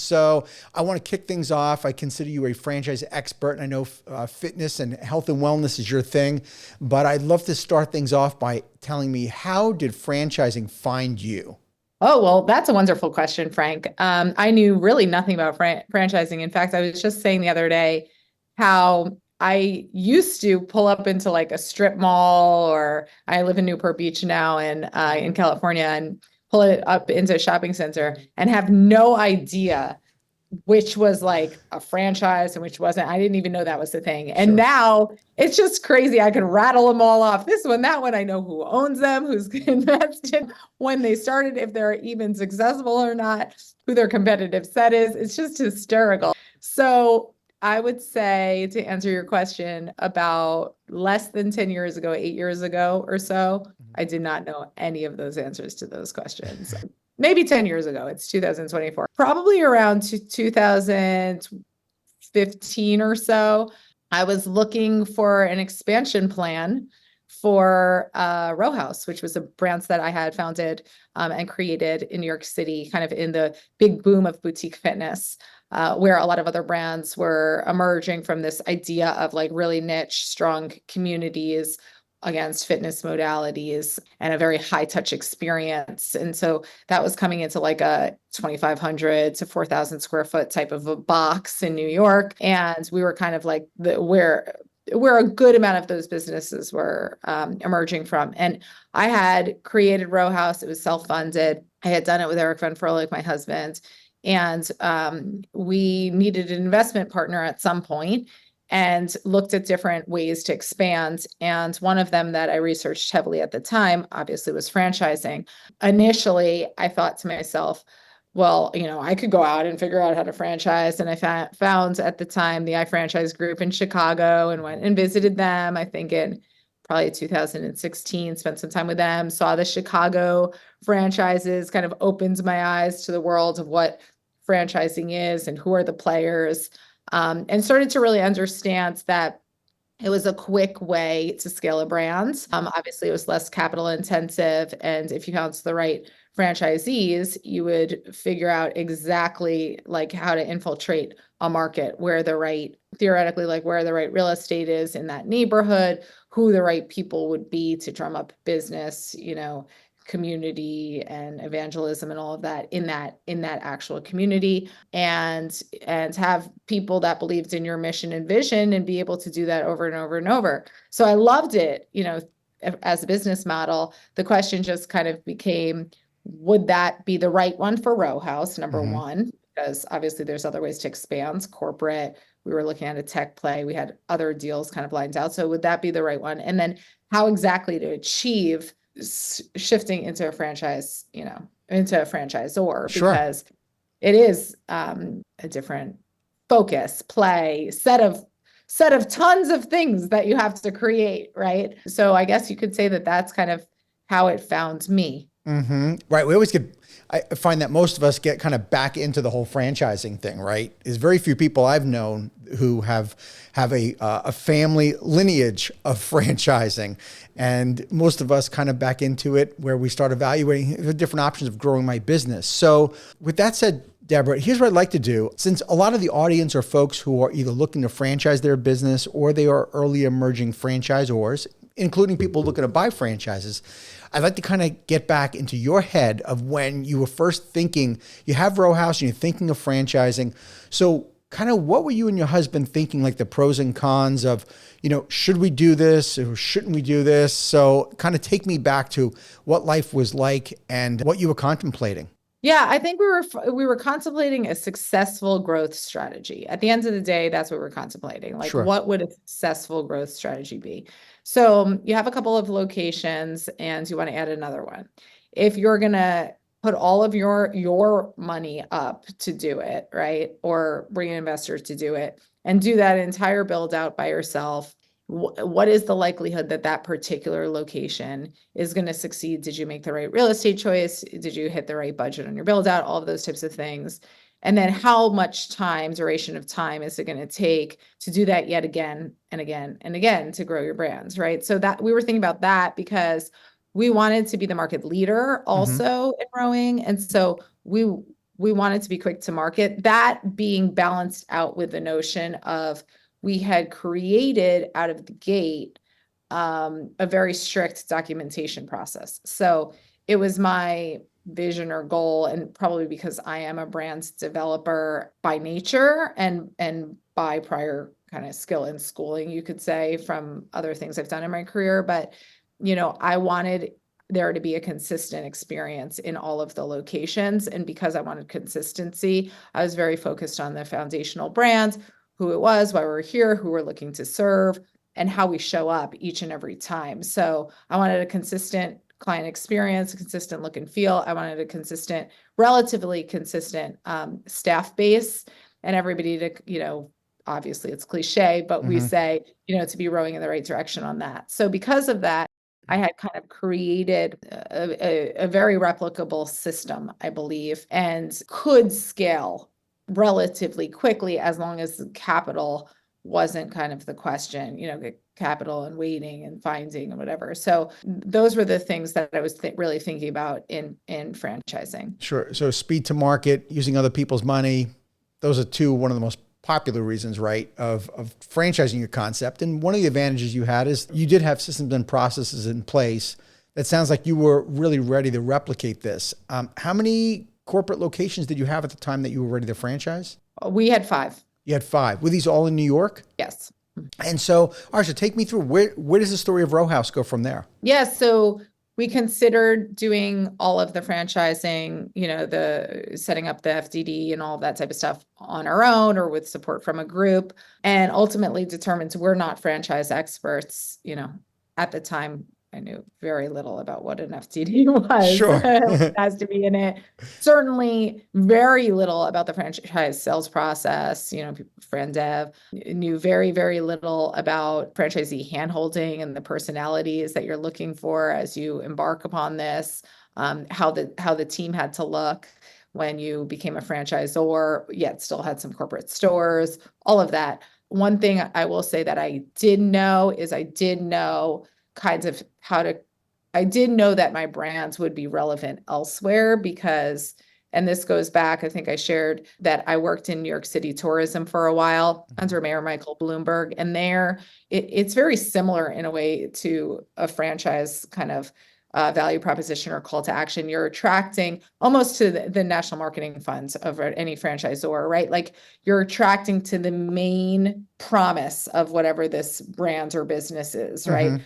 So I want to kick things off. I consider you a franchise expert, and I know fitness and health and wellness is your thing, but I'd love to start things off by telling me, how did franchising find you? Oh, well, that's a wonderful question, Frank. I knew really nothing about franchising. In fact, I was just saying the other day how I used to pull up into like a strip mall, or I live in Newport Beach now in California, and pull it up into a shopping center and have no idea which was like a franchise and which wasn't. I didn't even know that was the thing. And Sure. now it's just crazy. I can rattle them all off. This one, that one. I know who owns them, who's invested, when they started, if they're even successful or not, who their competitive set is. It's just hysterical. So I would say, to answer your question, about less than 10 years ago, 8 years ago or so, I did not know any of those answers to those questions. Maybe 10 years ago. It's 2024. Probably around 2015 or so, I was looking for an expansion plan for Row House, which was a brand that I had founded and created in New York City, kind of in the big boom of boutique fitness, where a lot of other brands were emerging from this idea of like really niche, strong communities against fitness modalities and a very high touch experience. And so that was coming into like a 2,500 to 4,000 square foot type of a box in New York. And we were kind of like where a good amount of those businesses were emerging from. And I had created Row House. It was self-funded. I had done it with Eric Van Furlik, my husband. And we needed an investment partner at some point, and looked at different ways to expand. And one of them that I researched heavily at the time, obviously, was franchising. Initially, I thought to myself, well, I could go out and figure out how to franchise. And I found at the time the iFranchise Group in Chicago, and went and visited them, I think in probably 2016, spent some time with them, saw the Chicago franchises, kind of opened my eyes to the world of what franchising is and who are the players, and started to really understand that it was a quick way to scale a brand. Obviously, it was less capital intensive. And if you found the right franchisees, you would figure out exactly like how to infiltrate a market, theoretically, like where the right real estate is in that neighborhood, who the right people would be to drum up business, community and evangelism and all of that in that actual community, and have people that believed in your mission and vision, and be able to do that over and over and over. So I loved it, as a business model. The question just kind of became, would that be the right one for Row House, number Mm-hmm. one? Because obviously there's other ways to expand corporate. We were looking at a tech play. We had other deals kind of lined out. So would that be the right one? And then how exactly to achieve shifting into a franchise, into a franchisor, Sure. because it is a different focus, play, set of tons of things that you have to create, right? So I guess you could say that that's kind of how it found me. Mm-hmm. Right. I find that most of us get kind of back into the whole franchising thing, right? There's very few people I've known who have a family lineage of franchising. And most of us kind of back into it where we start evaluating the different options of growing my business. So with that said, Debra, here's what I'd like to do. Since a lot of the audience are folks who are either looking to franchise their business, or they are early emerging franchisors, including people looking to buy franchises, I'd like to kind of get back into your head of when you were first thinking, you have Row House and you're thinking of franchising. So kind of what were you and your husband thinking, like the pros and cons of, should we do this or shouldn't we do this? So kind of take me back to what life was like and what you were contemplating. Yeah, I think we were contemplating a successful growth strategy. At the end of the day, that's what we're contemplating. Like, Sure. what would a successful growth strategy be? So you have a couple of locations and you want to add another one. If you're gonna put all of your money up to do it, right? Or bring an investor to do it, and do that entire build out by yourself, what is the likelihood that that particular location is going to succeed? Did you make the right real estate choice? Did you hit the right budget on your build out? All of those types of things. And then how much duration of time is it going to take to do that yet again and again and again to grow your brands, right? So that we were thinking about that because we wanted to be the market leader Mm-hmm. also in rowing. And so we we wanted to be quick to market. That being balanced out with the notion of we had created out of the gate a very strict documentation process. So it was my vision or goal, and probably because I am a brand developer by nature and by prior kind of skill and schooling, you could say, from other things I've done in my career. But, I wanted there to be a consistent experience in all of the locations. And because I wanted consistency, I was very focused on the foundational brand, who it was, why we're here, who we're looking to serve, and how we show up each and every time. So I wanted a consistent client experience, a consistent look and feel. I wanted a relatively consistent staff base, and everybody to, obviously it's cliche, but we say, to be rowing in the right direction on that. So because of that, I had kind of created a very replicable system, I believe, and could scale relatively quickly as long as capital wasn't kind of the question, capital and waiting and finding and whatever. So those were the things that I was really thinking about in franchising. Sure. So speed to market, using other people's money. Those are one of the most popular reasons, right, of franchising your concept. And one of the advantages you had is you did have systems and processes in place. That sounds like you were really ready to replicate this. How many corporate locations did you have at the time that you were ready to franchise? We had 5. You had 5. Were these all in New York? Yes. And so, Arsha, take me through where does the story of Row House go from there? Yeah, so we considered doing all of the franchising, the setting up the FDD and all of that type of stuff on our own or with support from a group, and ultimately determined we're not franchise experts. At the time, I knew very little about what an FDD was. Sure. It has to be in it. Certainly very little about the franchise sales process. Friend Dev knew very, very little about franchisee handholding and the personalities that you're looking for as you embark upon this, how the team had to look when you became a franchisor, yet still had some corporate stores, all of that. One thing I will say that I did know is I did know that my brands would be relevant elsewhere because, and this goes back, I think I shared that I worked in New York City tourism for a while under Mayor Michael Bloomberg. And there, it's very similar in a way to a franchise kind of value proposition or call to action. You're attracting almost to the national marketing funds of any franchisor, right? Like you're attracting to the main promise of whatever this brand or business is, right?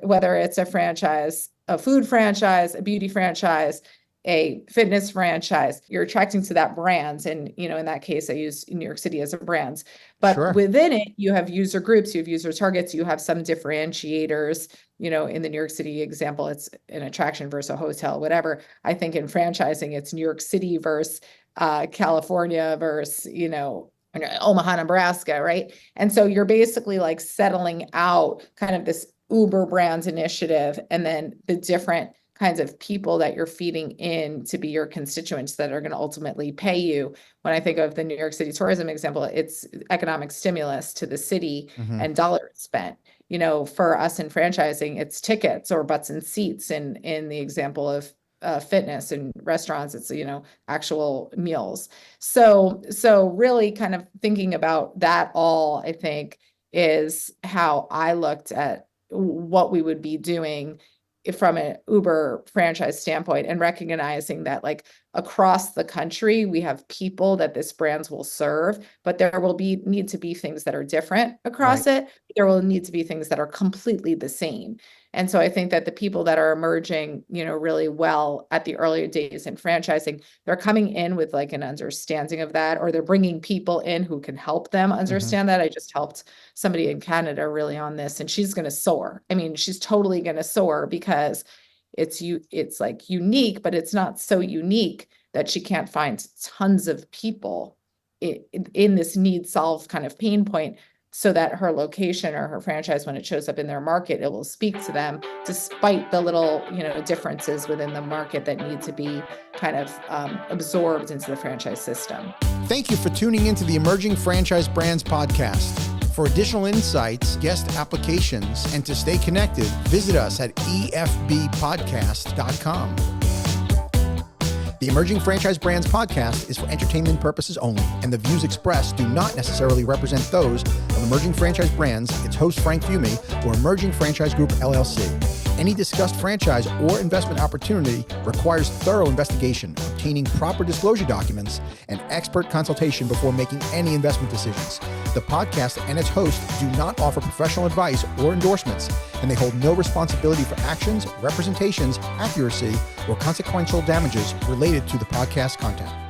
Whether it's a franchise, a food franchise, a beauty franchise, a fitness franchise, you're attracting to that brand. And, in that case, I use New York City as a brand. But within it, you have user groups, you have user targets, you have some differentiators. In the New York City example, it's an attraction versus a hotel, whatever. I think in franchising, it's New York City versus California versus, Omaha, Nebraska, right? And so you're basically like settling out kind of this Uber brands initiative, and then the different kinds of people that you're feeding in to be your constituents that are going to ultimately pay you. When I think of the New York City tourism example, it's economic stimulus to the city and dollars spent. For us in franchising, it's tickets or butts and seats. In the example of fitness and restaurants, it's, actual meals. So really kind of thinking about that all, I think, is how I looked at what we would be doing from an Uber franchise standpoint, and recognizing that like across the country, we have people that this brands will serve, but there will need to be things that are different across it. There will need to be things that are completely the same. And so I think that the people that are emerging, really well at the earlier days in franchising, they're coming in with like an understanding of that, or they're bringing people in who can help them understand that. I just helped somebody in Canada really on this, and she's going to soar. I mean, she's totally going to soar because it's like unique, but it's not so unique that she can't find tons of people in this need solved kind of pain point, so that her location or her franchise, when it shows up in their market, it will speak to them despite the little, differences within the market that need to be kind of absorbed into the franchise system. Thank you for tuning into the Emerging Franchise Brands podcast. For additional insights, guest applications, and to stay connected, visit us at efbpodcast.com. The Emerging Franchise Brands podcast is for entertainment purposes only, and the views expressed do not necessarily represent those of Emerging Franchise Brands, its host Frank Fumey, or Emerging Franchise Group LLC. Any discussed franchise or investment opportunity requires thorough investigation, obtaining proper disclosure documents, and expert consultation before making any investment decisions. The podcast and its host do not offer professional advice or endorsements, and they hold no responsibility for actions, representations, accuracy, or consequential damages related to the podcast content.